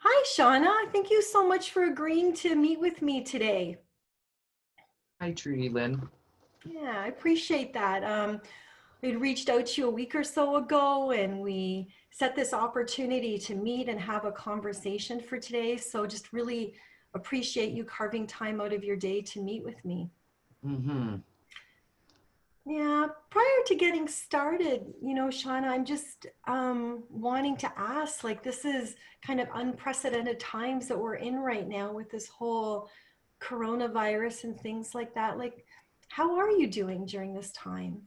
Hi, Shauna. Thank you so much for agreeing to meet with me today. Hi, Trudy Lynn. Yeah, I appreciate that. We'd reached out to you a week or so ago and we set this opportunity to meet and have a conversation for today. So just really appreciate you carving time out of your day to meet with me. Mm-hmm. Yeah, prior to getting started, Shauna, I'm just wanting to ask, like, this is kind of unprecedented times that we're in right now with this whole coronavirus and things like that. Like, how are you doing during this time?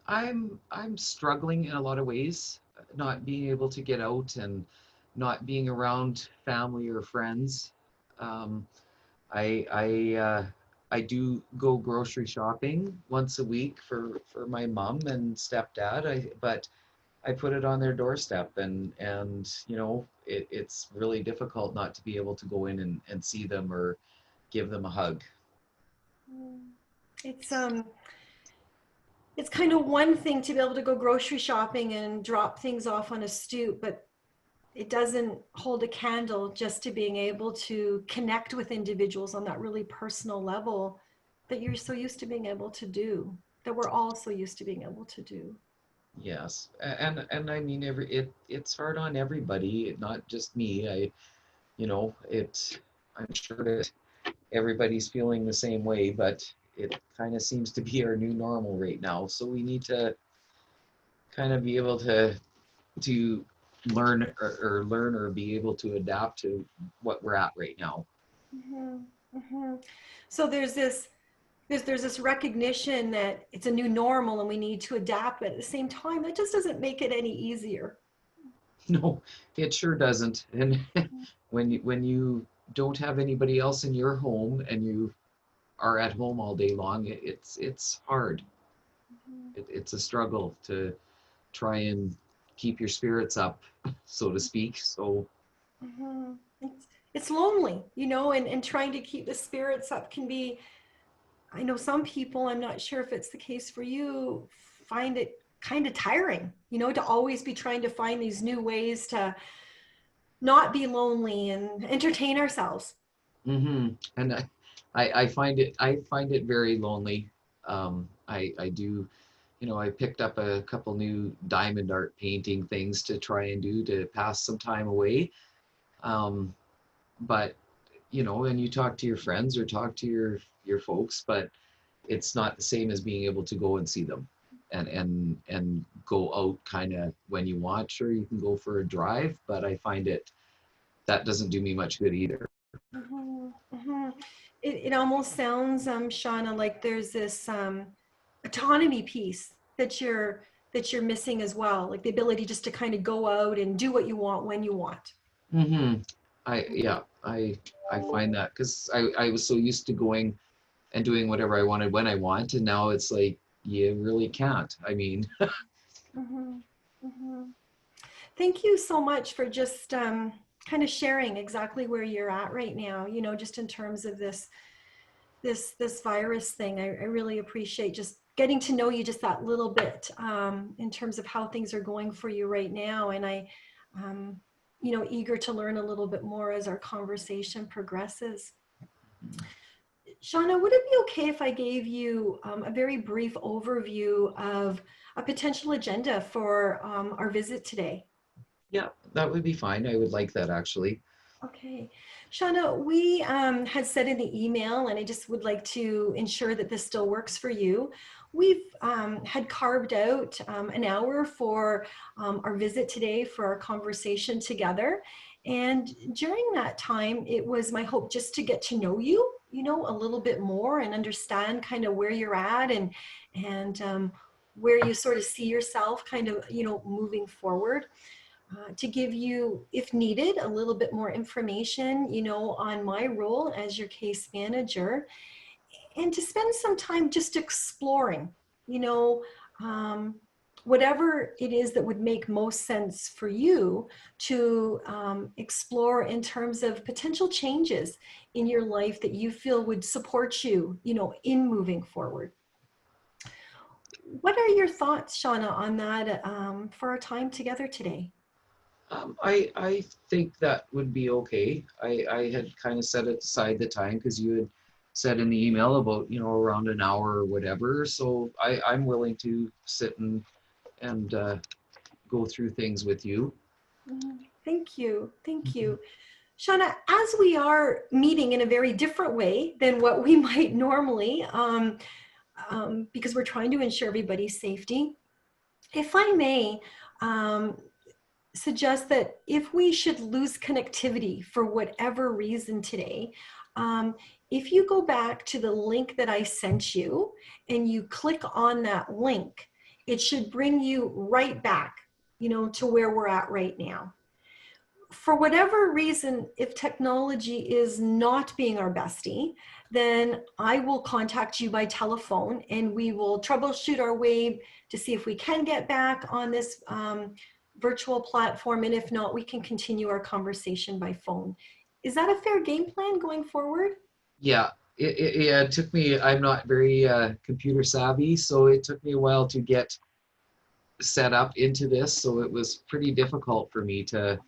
I'm struggling in a lot of ways, not being able to get out and not being around family or friends. Um, I I uh, I do go grocery shopping once a week for my mom and stepdad. But I put it on their doorstep, and it's really difficult not to be able to go in and see them or give them a hug. Mm. It's um it's kind of one thing to be able to go grocery shopping and drop things off on a stoop, but it doesn't hold a candle just to being able to connect with individuals on that really personal level that you're so used to being able to do, that we're all so used to being able to do. Yes, and I mean it's hard on everybody, not just me. It I'm sure that everybody's feeling the same way, but it kind of seems to be our new normal right now. So we need to kind of be able to learn or be able to adapt to what we're at right now. Mm-hmm. Mm-hmm. So there's this recognition that it's a new normal and we need to adapt, but at the same time, that just doesn't make it any easier. No, it sure doesn't. And when you don't have anybody else in your home and you are at home all day long, it's hard. It's a struggle to try and keep your spirits up, so to speak. So, Mm-hmm. It's lonely, and trying to keep the spirits up can be, I know some people, I'm not sure if it's the case for you, find it kind of tiring, to always be trying to find these new ways to not be lonely and entertain ourselves. and I find it very lonely. I do, I picked up a couple new diamond art painting things to try and do to pass some time away. Um, but and you talk to your friends or talk to your folks, but it's not the same as being able to go and see them and go out kind of when you want. Sure, you can go for a drive, but I find that doesn't do me much good either. Mm-hmm, mm-hmm. It almost sounds, Shauna, like there's this autonomy piece that you're missing as well, like the ability just to kind of go out and do what you want when you want. Mm-hmm. I find that because I was so used to going and doing whatever I wanted when I want, and now it's like you really can't. I mean, Mm-hmm, mm-hmm. Thank you so much for just kind of sharing exactly where you're at right now, just in terms of this virus thing. I really appreciate just getting to know you just that little bit in terms of how things are going for you right now. And um, eager to learn a little bit more as our conversation progresses. Shauna, would it be okay if I gave you a very brief overview of a potential agenda for our visit today? yeah, that would be fine. I would like that actually. Okay. Shauna, we had said in the email, and I just would like to ensure that this still works for you. We've had carved out an hour for our visit today for our conversation together. And during that time, it was my hope just to get to know you, a little bit more and understand kind of where you're at and where you sort of see yourself kind of, moving forward, to give you, if needed, a little bit more information, on my role as your case manager, and to spend some time just exploring, you know, um, whatever it is that would make most sense for you to explore in terms of potential changes in your life that you feel would support you, in moving forward. What are your thoughts, Shauna, on that for our time together today? I think that would be okay. I had kind of set it aside the time because you had said in the email about, around an hour or whatever. So I'm willing to sit and go through things with you. Thank you. Thank Mhm. you. Shauna, as we are meeting in a very different way than what we might normally, because we're trying to ensure everybody's safety, if I may suggest that if we should lose connectivity for whatever reason today, um, if you go back to the link that I sent you and you click on that link, it should bring you right back, to where we're at right now. For whatever reason, if technology is not being our bestie, then I will contact you by telephone and we will troubleshoot our way to see if we can get back on this virtual platform. And if not, we can continue our conversation by phone. Is that a fair game plan going forward? Yeah, yeah, it took me, I'm not very computer savvy, so it took me a while to get set up into this. So it was pretty difficult for me to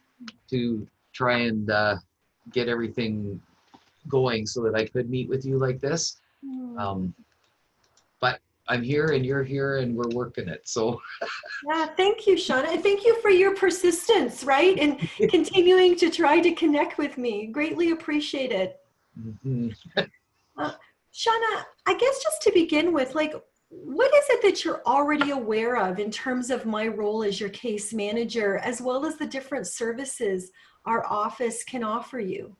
try and get everything going so that I could meet with you like this. Hmm. Um, but I'm here and you're here and we're working it. So Yeah, thank you, Shauna. And thank you for your persistence, right? And continuing to try to connect with me. Greatly appreciate it. mhm. Uh, Shauna, I guess just to begin with, like, what is it that you're already aware of in terms of my role as your case manager, as well as the different services our office can offer you?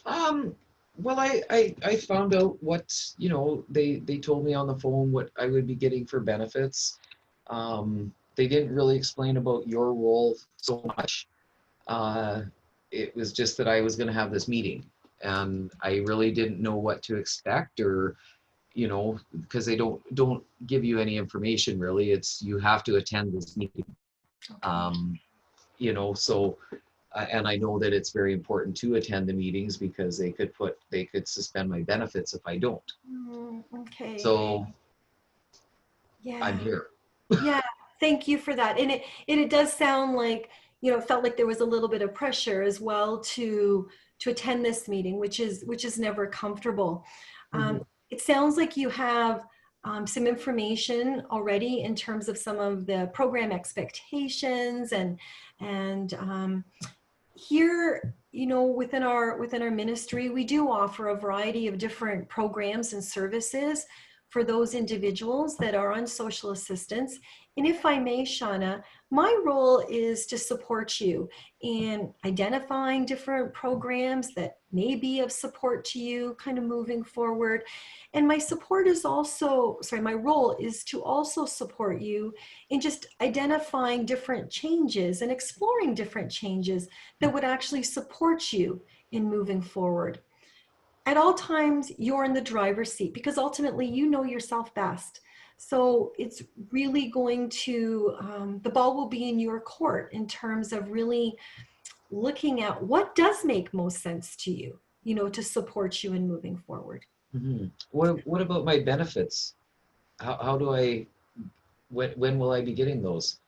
um, well, I found out what, they told me on the phone what I would be getting for benefits. They didn't really explain about your role so much. Uh, it was just that I was going to have this meeting and I really didn't know what to expect or, because they don't give you any information really. It's you have to attend this meeting. Okay. Um, so and I know that it's very important to attend the meetings because they could suspend my benefits if I don't. Okay. So I'm Yeah. here. Yeah. Thank you for that. And it does sound like, it felt like there was a little bit of pressure as well to attend this meeting, which is never comfortable. Um, Mhm. it sounds like you have some information already in terms of some of the program expectations and here, within our ministry, we do offer a variety of different programs and services for those individuals that are on social assistance. And if I may, Shauna, my role is to support you in identifying different programs that may be of support to you kind of moving forward. And my role is to also support you in just identifying different changes and exploring different changes that would actually support you in moving forward. At all times, you're in the driver's seat because ultimately you know yourself best. So it's really the ball will be in your court in terms of really looking at what does make most sense to you, to support you in moving forward. Mhm. What about my benefits? How do I when will I be getting those?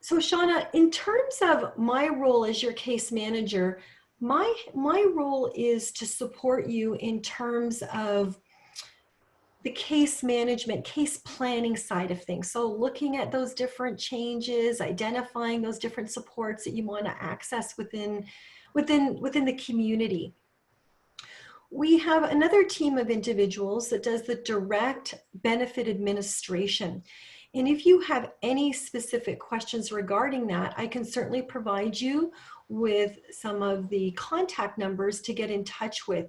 So Shauna, in terms of my role as your case manager, my role is to support you in terms of the case management, case planning side of things. So looking at those different changes, identifying those different supports that you want to access within the community. We have another team of individuals that does the direct benefit administration. And if you have any specific questions regarding that, I can certainly provide you with some of the contact numbers to get in touch with.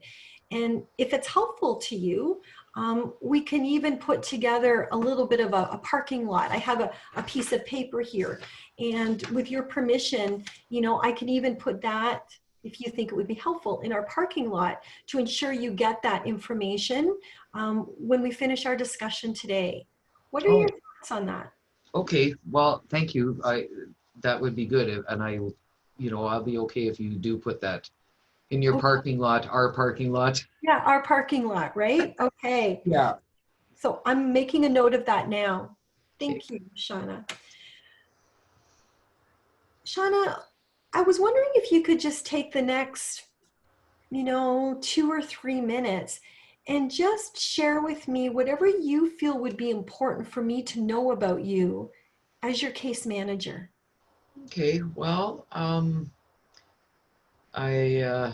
And if it's helpful to you, we can even put together a little bit of a parking lot. I have a piece of paper here. And with your permission, I can even put that, if you think it would be helpful, in our parking lot to ensure you get that information when we finish our discussion today. What are your Oh, thoughts on that? okay. Well, thank you. That would be good, and I'll be okay if you do put that in your Oh, parking lot, our parking lot. yeah, our parking lot, right? Okay. Yeah. So I'm making a note of that now. Okay. Thank you, Shauna. Shauna, I was wondering if you could just take the next, 2 or 3 minutes and just share with me whatever you feel would be important for me to know about you as your case manager. Okay, well, I, uh,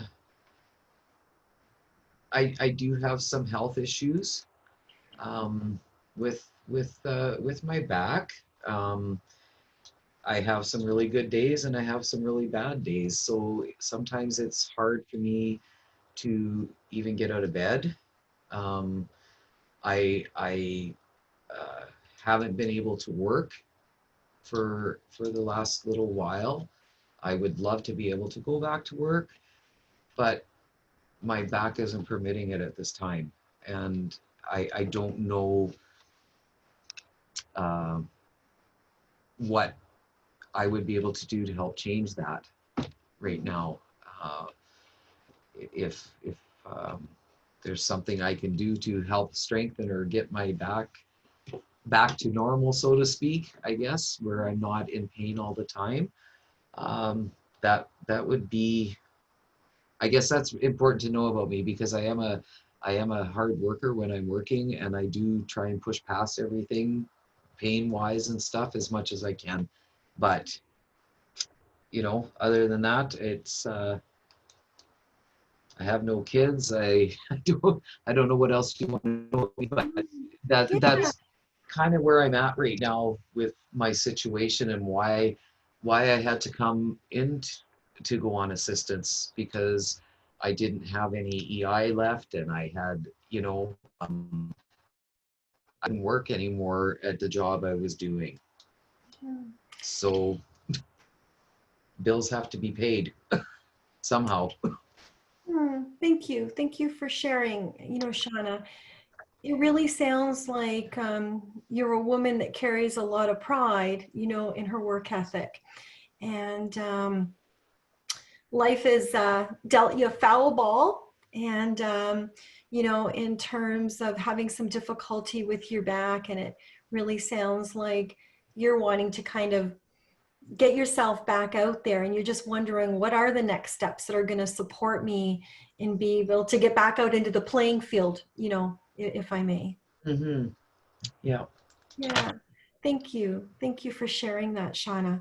I do have some health issues with my back. Um, I have some really good days and I have some really bad days. So sometimes it's hard for me to even get out of bed. Um, I uh, haven't been able to work for the last little while. I would love to be able to go back to work, but my back isn't permitting it at this time, and I don't know um, what I would be able to do to help change that right now. Uh, if there's something I can do to help strengthen or get my back to normal, so to speak, I guess, where I'm not in pain all the time, that would be, I guess that's important to know about me because I am a hard worker when I'm working, and I do try and push past everything pain wise and stuff as much as I can. But other than that, it's I have no kids. I don't know what else you want to know, but Yeah. that's kind of where I'm at right now with my situation, and why I had to come in to go on assistance, because I didn't have any EI left, and I had, I didn't work anymore at the job I was doing. So bills have to be paid somehow. Thank you. Thank you for sharing, Shauna. It really sounds like you're a woman that carries a lot of pride, in her work ethic. And life has dealt you a foul ball. And, in terms of having some difficulty with your back, and it really sounds like you're wanting to kind of get yourself back out there, and you're just wondering what are the next steps that are going to support me and be able to get back out into the playing field, if I may. Yeah. Yeah. Thank you. Thank you for sharing that, Shauna.